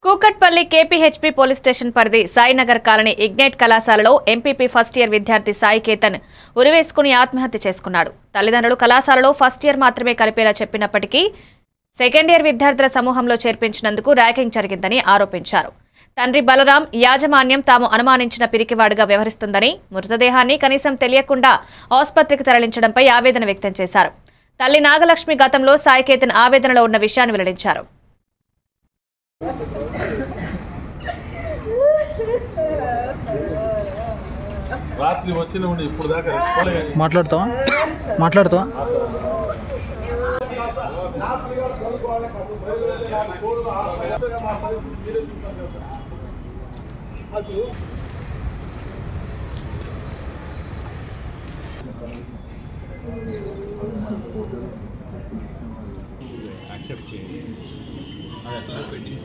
Kukatpally KPHP police station పరిధి Sainagar colony ignite కళాశాలలో MPP first year విద్యార్థి సాయి కేతన్ ఉరివేసుకుని ఆత్మహత్య చేసుకున్నాడు. తల్లిదండ్రులు కళాశాలలో ఫస్ట్ ఇయర్ మాత్రమే కలిపేలా చెప్పినప్పటికీ సెకండ్ ఇయర్ విద్యార్థుల సమూహంలో చేర్పించినందుకు ర్యాగింగ్ జరిగిందని ఆరోపించారు. తండ్రి బలరాం యాజమాన్యం తాము అనుమానించిన పిరికివాడుగా వ్యవహరిస్తుందని, మృతదేహాన్ని కనీసం తెలియకుండా ఆసుపత్రికి తరలించడంపై ఆవేదన వ్యక్తం చేశారు. తల్లి నాగలక్ష్మి గతంలో సాయి కేతన్ ఆవేదనలో ఉన్న విషయాన్ని వెల్లడించారు. రాత్రి వచ్చిన ఇప్పుడు దాకా మాట్లాడుతావా యాక్సెప్ట్ చేయండి. పెండింగ్